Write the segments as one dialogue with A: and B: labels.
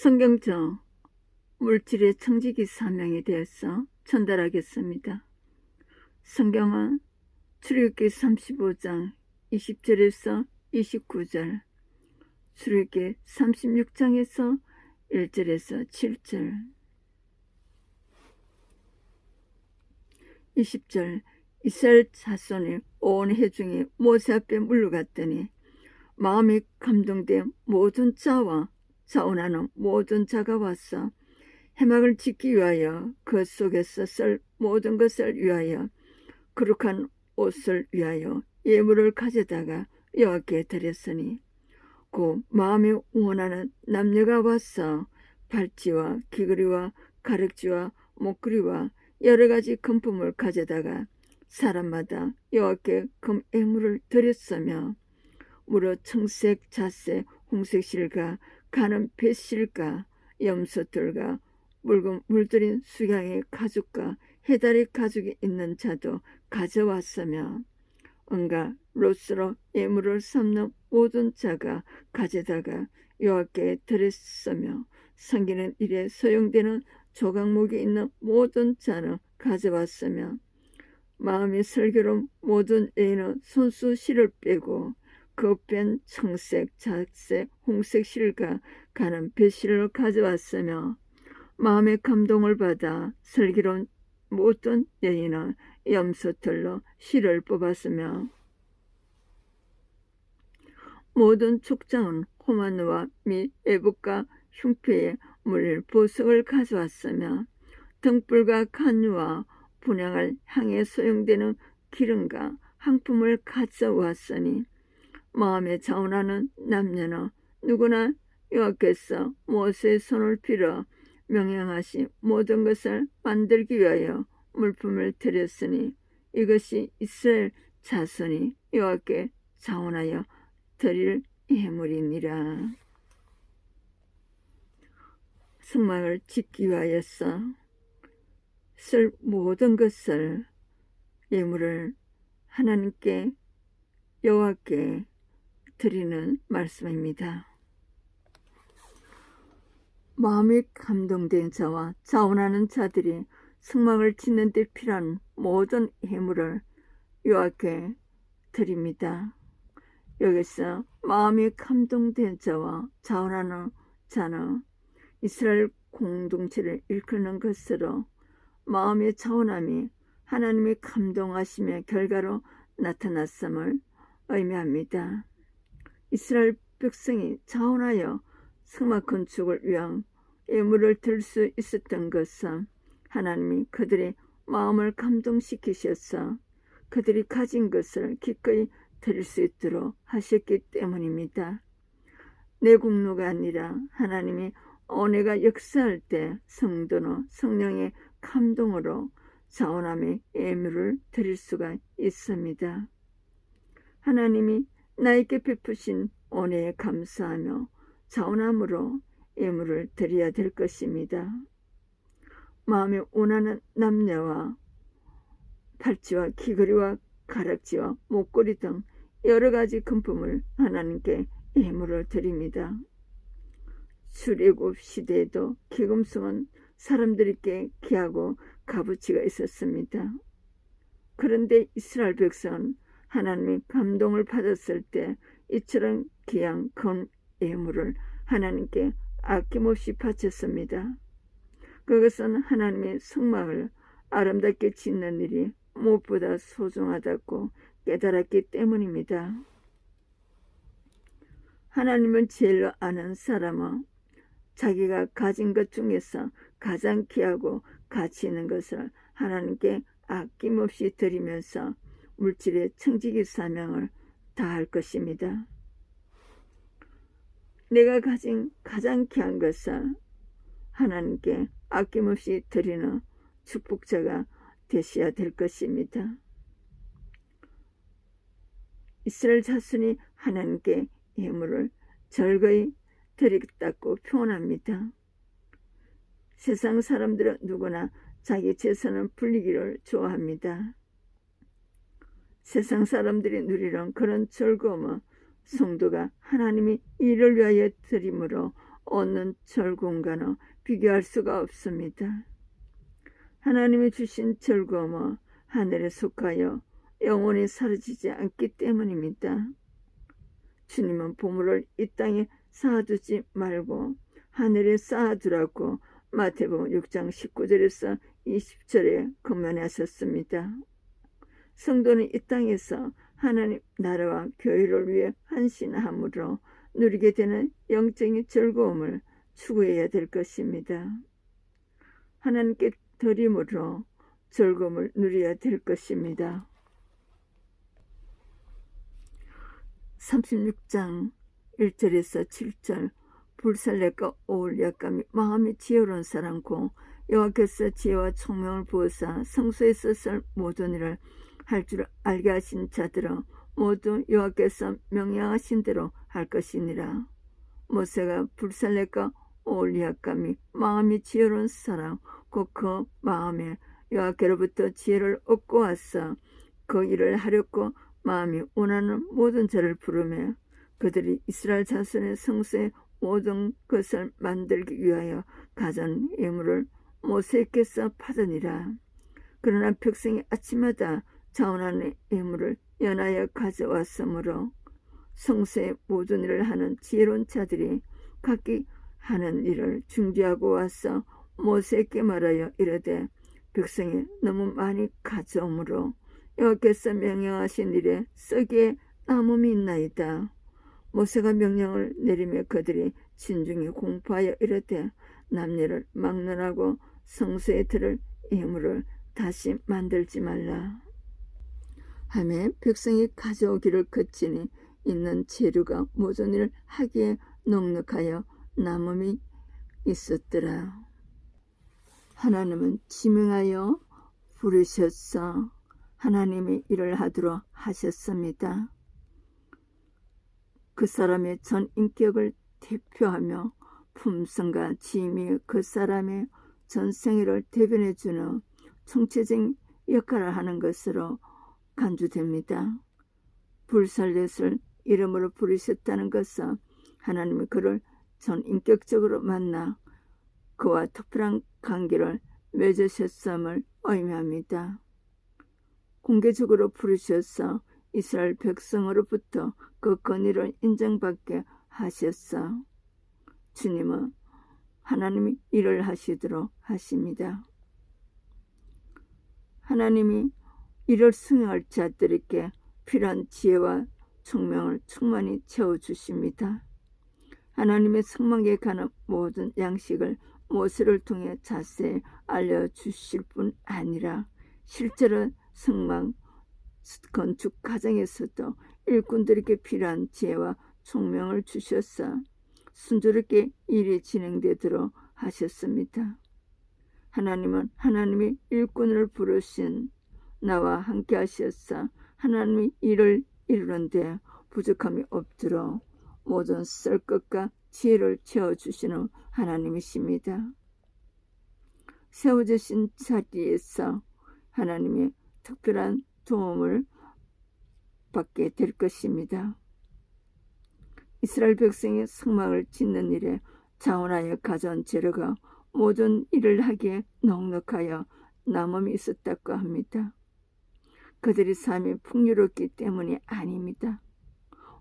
A: 성경적 물질의 청지기 사명에 대해서 전달하겠습니다. 성경은 출애굽기 35장 20절에서 29절, 출애굽기 36장에서 1절에서 7절, 20절, 이스라엘 자손이 온 회중이 모세 앞에 물러갔더니 마음이 감동된 모든 자와 자원하는 모든 자가 와서 해막을 짓기 위하여 그 속에서 쓸 모든 것을 위하여 거룩한 옷을 위하여 예물을 가져다가 여호와께 드렸으니 그 마음이 원하는 남녀가 와서 발찌와 귀걸이와 가륵지와 목걸이와 여러 가지 금품을 가져다가 사람마다 여호와께 금 예물을 드렸으며 무려 청색, 자색, 홍색 실과 가는 뱃실과 염소털과 묽은 물들인 수양의 가죽과 해달의 가죽이 있는 자도 가져왔으며 온갖 롯으로 예물을 삼는 모든 자가 가져다가 여호와께 드렸으며 섬기는 일에 소용되는 조각목이 있는 모든 자는 가져왔으며 마음이 슬기로운 모든 여인은 손수 실을 빼고 그 뺀 청색, 자색, 홍색 실과 가는 뱃실을 가져왔으며 마음의 감동을 받아 슬기로운 모든 여인은 염소털로 실을 뽑았으며 모든 족장은 호마노와 및 애복과 흉패의 물 보석을 가져왔으며 등불과 간유와 분향할 향에 소용되는 기름과 향품을 가져왔으니 마음에 자원하는 남녀는 누구나 여호와께서 모세의 손을 빌어 명령하신 모든 것을 만들기 위하여 물품을 드렸으니 이것이 이스라엘 자손이 여호와께 자원하여 드릴 예물이니라. 성막을 짓기 위하여서 쓸 모든 것을 예물을 하나님께 여호와께 드리는 말씀입니다. 마음이 감동된 자와 자원하는 자들이 성막을 짓는 데 필요한 모든 예물을 여호와께 드립니다. 여기서 마음이 감동된 자와 자원하는 자는 이스라엘 공동체를 일컫는 것으로 마음의 자원함이 하나님의 감동하심의 결과로 나타났음을 의미합니다. 이스라엘 백성이 자원하여 성막 건축을 위한 예물을 들 수 있었던 것은 하나님이 그들의 마음을 감동시키셔서 그들이 가진 것을 기꺼이 드릴 수 있도록 하셨기 때문입니다. 내 공로가 아니라 하나님이 은혜가 역사할 때 성도는 성령의 감동으로 자원함의 예물을 드릴 수가 있습니다. 하나님이 나에게 베푸신 은혜에 감사하며 자원함으로 예물을 드려야 될 것입니다. 마음에 원하는 남녀와 팔찌와 귀걸이와 가락지와 목걸이 등 여러 가지 금품을 하나님께 예물을 드립니다. 출애굽 시대에도 기금성은 사람들에게 귀하고 값어치가 있었습니다. 그런데 이스라엘 백성은 하나님의 감동을 받았을 때 이처럼 귀한 금 예물을 하나님께 아낌없이 바쳤습니다. 그것은 하나님의 성막을 아름답게 짓는 일이 무엇보다 소중하다고 깨달았기 때문입니다. 하나님을 제일 아는 사람은 자기가 가진 것 중에서 가장 귀하고 가치 있는 것을 하나님께 아낌없이 드리면서 물질의 청지기 사명을 다할 것입니다. 내가 가진 가장 귀한 것을 하나님께 아낌없이 드리는 축복자가 되셔야 될 것입니다. 이스라엘 자손이 하나님께 예물을 절거히 드리겠다고 표현합니다. 세상 사람들은 누구나 자기 재산을 불리기를 좋아합니다. 세상 사람들이 누리는 그런 즐거움은 성도가 하나님이 이를 위하여 드림으로 얻는 즐거움과는 비교할 수가 없습니다. 하나님이 주신 즐거움은 하늘에 속하여 영원히 사라지지 않기 때문입니다. 주님은 보물을 이 땅에 쌓아두지 말고 하늘에 쌓아두라고 마태복음 6장 19절에서 20절에 권면하셨습니다. 성도는 이 땅에서 하나님 나라와 교회를 위해 헌신함으로 누리게 되는 영적인 즐거움을 추구해야 될 것입니다. 하나님께 드림으로 즐거움을 누려야 될 것입니다. 36장 1절에서 7절 불살레과 오올리압감이 마음이 지혜로운 사람고 여호와께서 지혜와 총명을 부어사 성소에서 쓸 모든 일을 할 줄 알게 하신 자들은 모두 여호와께서 명령하신 대로 할 것이니라. 모세가 불살레과 오올리압감이 마음이 지혜로운 사람 곧 그 마음에 여호와께로부터 지혜를 얻고 와서 그 일을 하려고 마음이 원하는 모든 자를 부르며 그들이 이스라엘 자손의 성소의 모든 것을 만들기 위하여 가져온 예물을 모세께서 받으니라. 그러나 백성이 아침마다 자원하는 예물을 연하여 가져왔으므로 성소의 모든 일을 하는 지혜로운 자들이 각기 하는 일을 중지하고 와서 모세에게 말하여 이르되 백성이 너무 많이 가져오므로 여호와께서 명령하신 일에 썩이에 남음이 있나이다. 모세가 명령을 내리며 그들이 진중히 공포하여 이르되 남녀를 막론하고 성소에 들을 예물을 다시 만들지 말라 하며 백성이 가져오기를 그치니 있는 재료가 모든 일을 하기에 넉넉하여 남음이 있었더라. 하나님은 지명하여 부르셨어 하나님이 일을 하도록 하셨습니다. 그 사람의 전 인격을 대표하며 품성과 지임이 그 사람의 전 생애를 대변해주는 총체적인 역할을 하는 것으로 간주됩니다. 불살렛을 이름으로 부르셨다는 것은 하나님이 그를 전 인격적으로 만나 그와 특별한 관계를 맺으셨음을 의미합니다. 공개적으로 부르셔서 이스라엘 백성으로부터 그 권위를 인정받게 하셨어. 주님은 하나님이 일을 하시도록 하십니다. 하나님이 이를 수행할 자들에게 필요한 지혜와 총명을 충만히 채워주십니다. 하나님의 성막에 가는 모든 양식을 모세를 통해 자세히 알려주실 뿐 아니라 실제로 성막 건축 과정에서도 일꾼들에게 필요한 지혜와 총명을 주셔서 순조롭게 일이 진행되도록 하셨습니다. 하나님은 하나님이 일꾼을 부르신 나와 함께 하셔서 하나님이 일을 이루는 데 부족함이 없도록 모든 쓸 것과 지혜를 채워주시는 하나님이십니다. 세워주신 자리에서 하나님의 특별한 도움을 받게 될 것입니다. 이스라엘 백성이 성막을 짓는 일에 자원하여 가져온 재료가 모든 일을 하기에 넉넉하여 남음이 있었다고 합니다. 그들의 삶이 풍요롭기 때문이 아닙니다.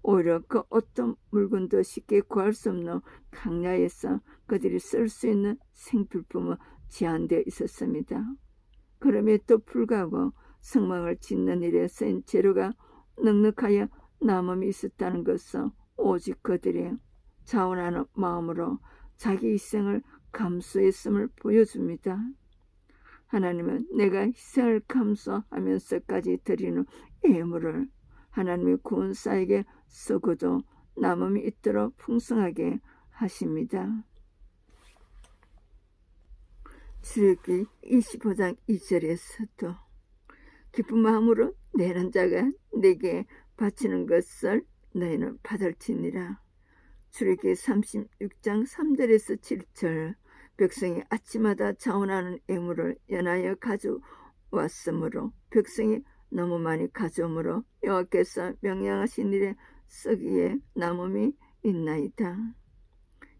A: 오히려 그 어떤 물건도 쉽게 구할 수 없는 강야에서 그들이 쓸 수 있는 생필품은 제한되어 있었습니다. 그럼에도 불구하고 성막을 짓는 일에 쓰인 재료가 넉넉하여 남음이 있었다는 것은 오직 그들이 자원하는 마음으로 자기 희생을 감수했음을 보여줍니다. 하나님은 내가 희생을 감수하면서까지 드리는 예물을 하나님의 구원 사에게 쓰고도 남음이 있도록 풍성하게 하십니다. 출애굽기 25장 2절에서도 기쁜 마음으로 내는 자가 내게 바치는 것을 너희는 받을지니라. 출애굽기 36장 3절에서 7절 백성이 아침마다 자원하는 예물을 연하여 가져왔으므로 백성이 너무 많이 가져오므로 여호와께서 명령하신 일에 썩이에 남음이 있나이다.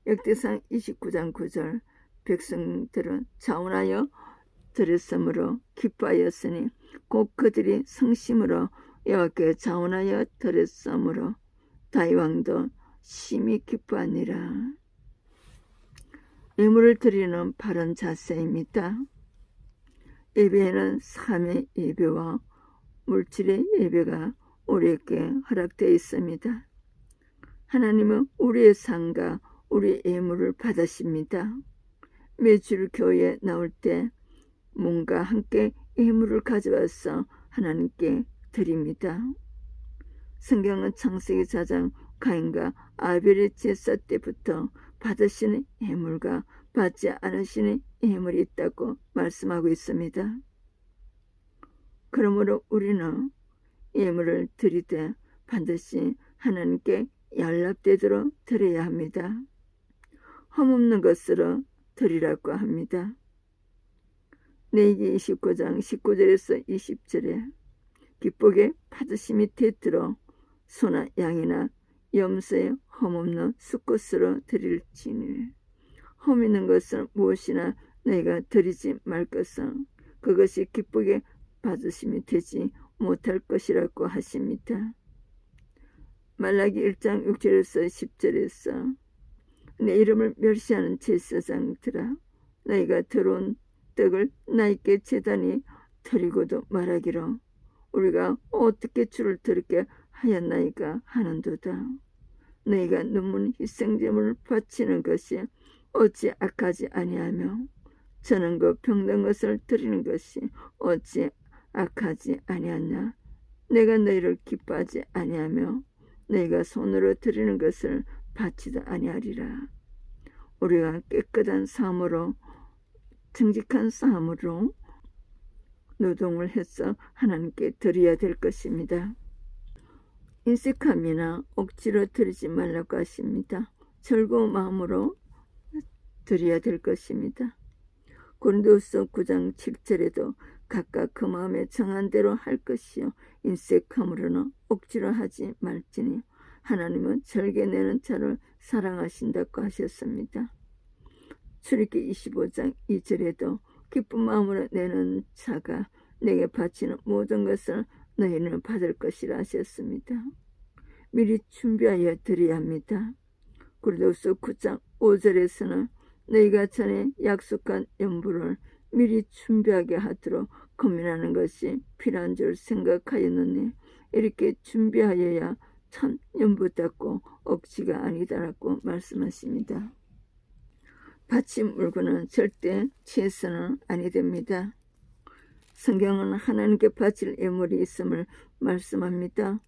A: 역대상 29장 9절 백성들은 자원하여 드렸으므로 기뻐하였으니 곧 그들이 성심으로 여호와께 자원하여 드렸으므로 다윗 왕도 심히 기뻐하니라. 예물을 드리는 바른 자세입니다. 예배에는 삶의 예배와 물질의 예배가 우리에게 허락되어 있습니다. 하나님은 우리의 삶과 우리의 예물을 받으십니다. 매주 교회에 나올 때 뭔가 함께 예물을 가져와서 하나님께 드립니다. 성경은 창세기 4장 가인과 아벨의 제사 때부터 받으시는 예물과 받지 않으시는 예물이 있다고 말씀하고 있습니다. 그러므로 우리는 예물을 드리되 반드시 하나님께 연락되도록 드려야 합니다. 험없는 것으로 드리라고 합니다. 레위기 29장 19절에서 20절에 기쁘게 받으심이 되도록 소나 양이나 염소의 험없는 수컷으로 드릴지니 험 있는 것은 무엇이나 너희가 드리지 말 것은 그것이 기쁘게 받으심이 되지 못할 것이라고 하십니다. 말라기 1장 6절에서 10절에서 내 이름을 멸시하는 제사장들아 너희가 들어온 떡을 나에게 제단히 드리고도 말하기로 우리가 어떻게 주를 드리게 하였나이까 하는도다. 너희가 눈물 희생제물을 바치는 것이 어찌 악하지 아니하며 전원과 병든 것을 드리는 것이 어찌 악하지 아니하냐. 내가 너희를 기뻐하지 아니하며 너희가 손으로 드리는 것을 바치도 아니하리라. 우리가 깨끗한 삶으로 정직한 삶으로 노동을 해서 하나님께 드려야 될 것입니다. 인색함이나 억지로 드리지 말라고 하십니다. 즐거운 마음으로 드려야 될 것입니다. 고린도후서 9장 7절에도 각각 그 마음에 정한 대로 할 것이요 인색함으로는 억지로 하지 말지니 하나님은 절개 내는 자를 사랑하신다고 하셨습니다. 출애굽기 25장 2절에도 기쁜 마음으로 내는 자가 내게 바치는 모든 것을 너희는 받을 것이라 하셨습니다. 미리 준비하여 드려야 합니다. 고린도후서 9장 5절에서는 너희가 전에 약속한 연부를 미리 준비하게 하도록 고민하는 것이 필요한 줄 생각하였느니 이렇게 준비하여야 참 연부답고 억지가 아니다라고 말씀하십니다. 바친 물건은 절대 취해서는 아니 됩니다. 성경은 하나님께 바칠 예물이 있음을 말씀합니다.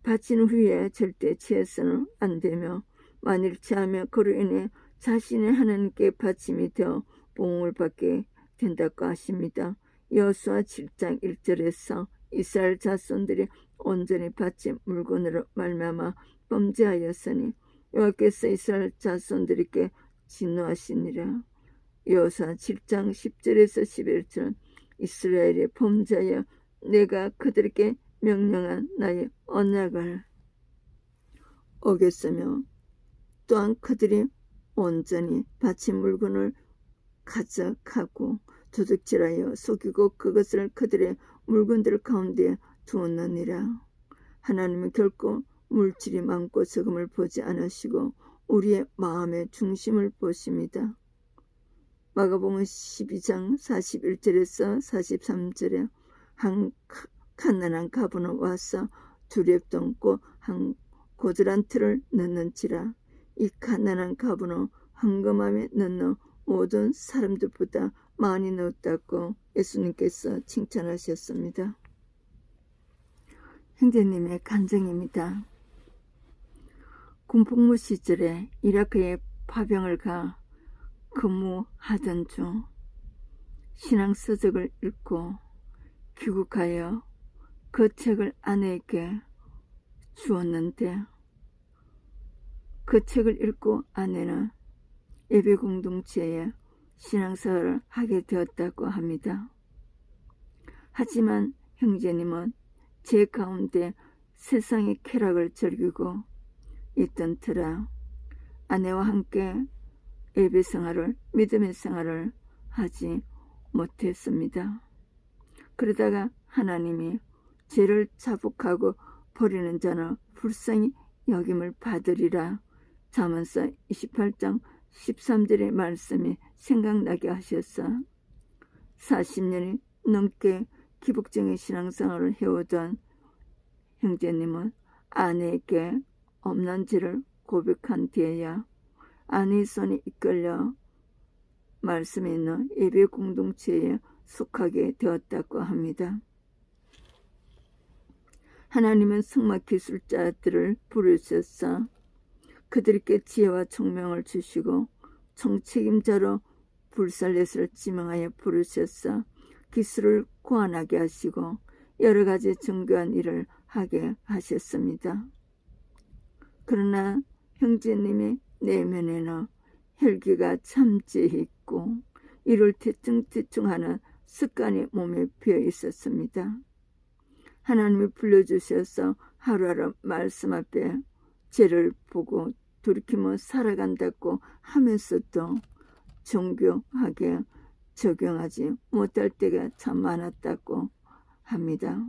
A: 바친 후에 절대 취해서는 안 되며 만일 취하며 그로 인해 자신의 하나님께 바침이 되어 보응을 받게 된다고 하십니다. 여호수아 7장 1절에서 이스라엘 자손들이 온전히 바친 물건으로 말미암아 범죄하였으니 여호와께서 이스라엘 자손들에게 진노하시니라. 여호수아 7장 10절에서 11절 이스라엘의 범죄하여 내가 그들에게 명령한 나의 언약을 어겼으며 또한 그들이 온전히 바친 물건을 가져가고 도둑질하여 속이고 그것을 그들의 물건들 가운데 두었느니라. 하나님은 결코 물질이 많고 적음을 보지 않으시고 우리의 마음의 중심을 보십니다. 마가복음 12장 41절에서 43절에 한 갓난한 가부는 와서 두렵던 꽃 한 고들한 틀을 넣는지라. 이 갓난한 가부는 황금함에 넣는 모든 사람들보다 많이 넣었다고 예수님께서 칭찬하셨습니다. 형제님의 간증입니다. 군복무 시절에 이라크에 파병을 가 근무하던 중 신앙서적을 읽고 귀국하여 그 책을 아내에게 주었는데 그 책을 읽고 아내는 예배 공동체에 신앙생활을 하게 되었다고 합니다. 하지만 형제님은 제 가운데 세상의 쾌락을 즐기고 있던 터라 아내와 함께 예배 생활을, 믿음의 생활을 하지 못했습니다. 그러다가 하나님이 죄를 자복하고 버리는 자는 불쌍히 여김을 받으리라. 잠언서 28장 13절의 말씀이 생각나게 하셨어. 40년이 넘게 기복적인 신앙생활을 해오던 형제님은 아내에게 없는 죄를 고백한 뒤에야 아내의 손이 이끌려 말씀에 있는 예배 공동체에 속하게 되었다고 합니다. 하나님은 성막 기술자들을 부르셔서 그들에게 지혜와 총명을 주시고 총책임자로 불살렛을 지명하여 부르셔서 기술을 고안하게 하시고 여러 가지 정교한 일을 하게 하셨습니다. 그러나 형제님의 내면에는 혈기가 참지 있고 이를 대충대충하는 습관이 몸에 배어 있었습니다. 하나님이 불러주셔서 하루하루 말씀 앞에 죄를 보고 돌이키며 살아간다고 하면서도 정교하게 적용하지 못할 때가 참 많았다고 합니다.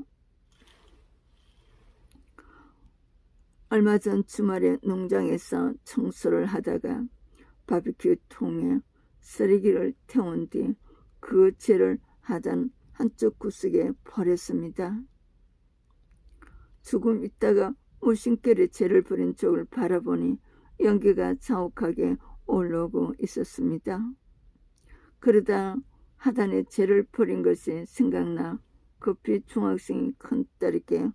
A: 얼마 전 주말에 농장에서 청소를 하다가 바비큐 통에 쓰레기를 태운 뒤 그 죄를 하단 한쪽 구석에 버렸습니다. 조금 있다가 무심결에 죄를 버린 쪽을 바라보니 연기가 자욱하게 올라오고 있었습니다. 그러다 하단에 죄를 버린 것이 생각나 급히 중학생이 큰딸에게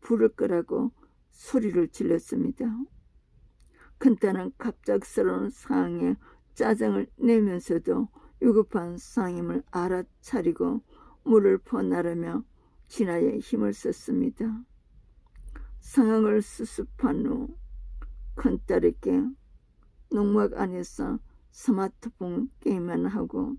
A: 불을 끄라고 소리를 질렀습니다. 큰딸은 갑작스러운 상황에 짜증을 내면서도 위급한 상임을 알아차리고 물을 퍼나르며 진화에 힘을 썼습니다. 상황을 수습한 후 큰딸에게 농막 안에서 스마트폰 게임만 하고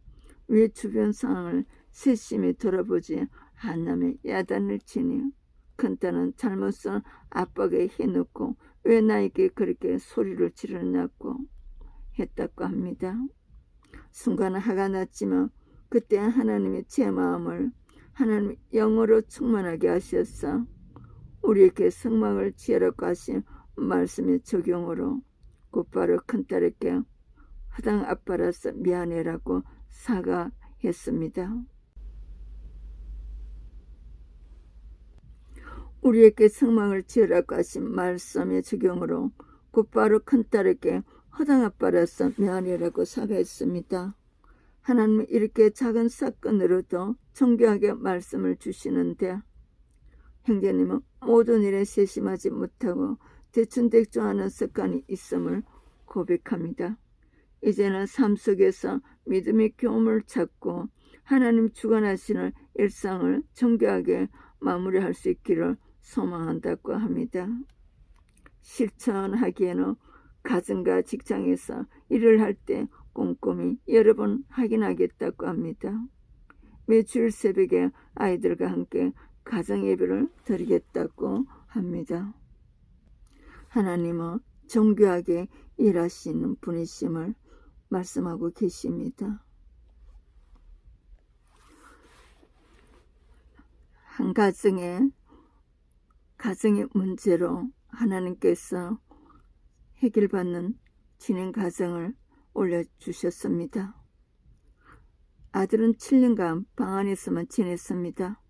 A: 왜 주변 상황을 세심히 돌아보지 않냐며 야단을 치니 큰딸은 잘못을 아빠에게 해놓고 왜 나에게 그렇게 소리를 지르냐고 했다고 합니다. 순간 화가 났지만 그때 하나님이 제 마음을 하나님의 영으로 충만하게 하셔서 우리에게 성막을 지으라고 하신 말씀의 적용으로 곧바로 큰딸에게 허당 아빠라서 미안해라고 사과했습니다. 우리에게 성막을 지으라고 하신 말씀의 적용으로 곧바로 큰딸에게 허당 아빠라서 미안해라고 사과했습니다. 하나님은 이렇게 작은 사건으로도 정교하게 말씀을 주시는데 형제님은 모든 일에 세심하지 못하고 대충대충하는 습관이 있음을 고백합니다. 이제는 삶 속에서 믿음의 교훈을 찾고 하나님 주관하시는 일상을 정교하게 마무리할 수 있기를 소망한다고 합니다. 실천하기에는 가정과 직장에서 일을 할 때 꼼꼼히 여러 번 확인하겠다고 합니다. 매주일 새벽에 아이들과 함께 가정예배를 드리겠다고 합니다. 하나님은 정교하게 일하시는 분이심을 말씀하고 계십니다. 한 가정의 문제로 하나님께서 해결받는 진행 과정을 올려주셨습니다. 아들은 7년간 방 안에서만 지냈습니다.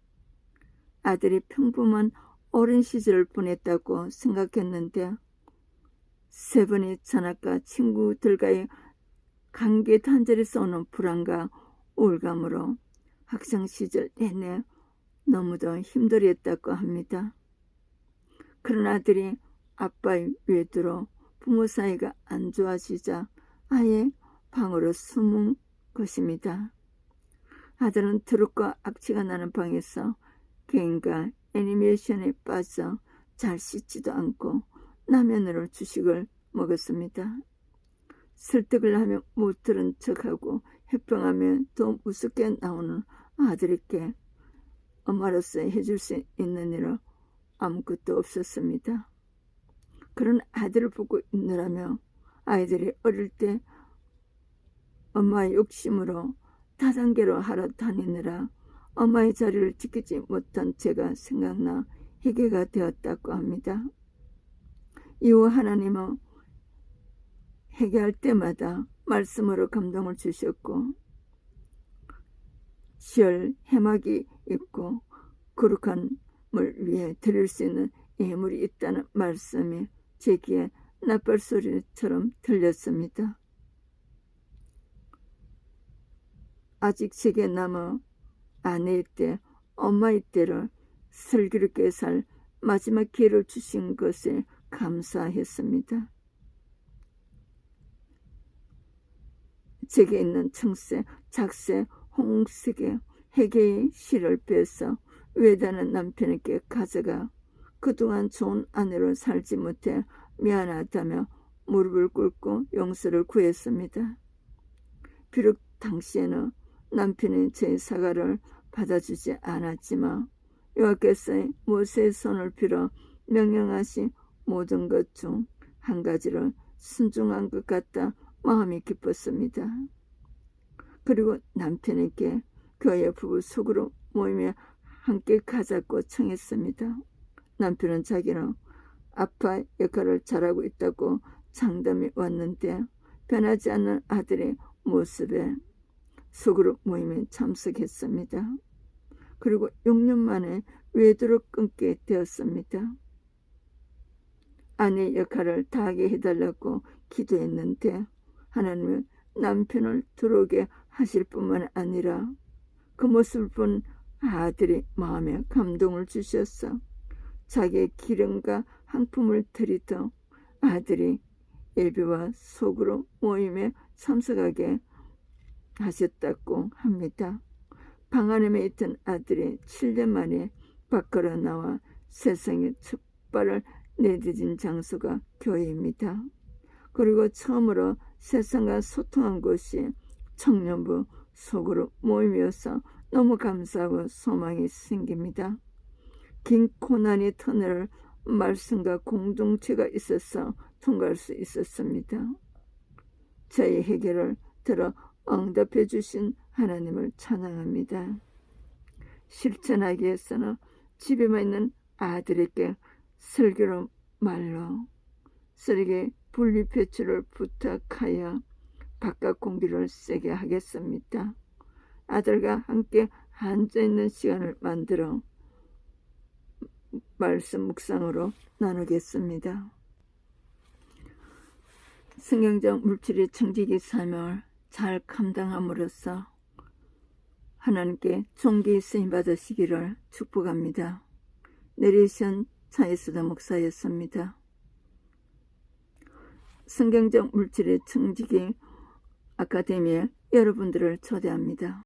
A: 아들이 평범한 어린 시절을 보냈다고 생각했는데 3번의 전학과 친구들과의 관계 단절에서 오는 불안과 우울감으로 학창시절 내내 너무도 힘들었다고 합니다. 그런 아들이 아빠의 외도로 부모 사이가 안 좋아지자 아예 방으로 숨은 것입니다. 아들은 트롯과 악취가 나는 방에서 게임과 애니메이션에 빠져 잘 씻지도 않고 라면으로 주식을 먹었습니다. 설득을 하며 못 들은 척하고 해평하며 더 무섭게 나오는 아들에게 엄마로서 해줄 수 있는 일은 아무것도 없었습니다. 그런 아들을 보고 있느라며 아이들이 어릴 때 엄마의 욕심으로 다단계로 하러 다니느라 엄마의 자리를 지키지 못한 제가 생각나 회개가 되었다고 합니다. 이후 하나님은 회개할 때마다 말씀으로 감동을 주셨고 시월 해막이 있고 거룩함을 위해 드릴 수 있는 예물이 있다는 말씀이 제 귀에 나팔소리처럼 들렸습니다. 아직 제게 남아 아내의 때, 엄마의 때를 슬기롭게 살 마지막 기회를 주신 것에 감사했습니다. 제게 있는 청새, 작새, 홍색의 회개의 실을 빼서 외다는 남편에게 가져가 그동안 좋은 아내로 살지 못해 미안하다며 무릎을 꿇고 용서를 구했습니다. 비록 당시에는 남편이 제 사과를 받아주지 않았지만 여호와께서 모세의 손을 빌어 명령하신 모든 것 중 한 가지를 순종한 것 같다 마음이 기뻤습니다. 그리고 남편에게 그의 부부 속으로 모이며 함께 가자고 청했습니다. 남편은 자기는 아빠 역할을 잘하고 있다고 장담이 왔는데 변하지 않는 아들의 모습에 속으로 모임에 참석했습니다. 그리고 6년 만에 외도를 끊게 되었습니다. 아내 역할을 다하게 해달라고 기도했는데 하나님은 남편을 들어오게 하실 뿐만 아니라 그 모습을 본 아들이 마음에 감동을 주셔서 자기의 기름과 향품을 드리던 아들이 예배와 속으로 모임에 참석하게 하셨다고 합니다. 방 안에 있던 아들이 7년 만에 밖으로 나와 세상에 첫 발을 내디딘 장소가 교회입니다. 그리고 처음으로 세상과 소통한 곳이 청년부 속으로 모임이어서 너무 감사하고 소망이 생깁니다. 긴 고난의 터널을 말씀과 공동체가 있어서 통과할 수 있었습니다. 저의 해결을 들어 응답해 주신 하나님을 찬양합니다. 실천하기 위해서는 집에만 있는 아들에게 슬기로운 말로 쓰레기 분리 배출을 부탁하여 바깥 공기를 쐬게 하겠습니다. 아들과 함께 앉아있는 시간을 만들어 말씀 묵상으로 나누겠습니다. 성경적 물질의 청지기 삶을 잘 감당함으로써 하나님께 존귀 쓰임 받으시기를 축복합니다. 내리션 차이수다 목사였습니다. 성경적 물질의 청지기 아카데미에 여러분들을 초대합니다.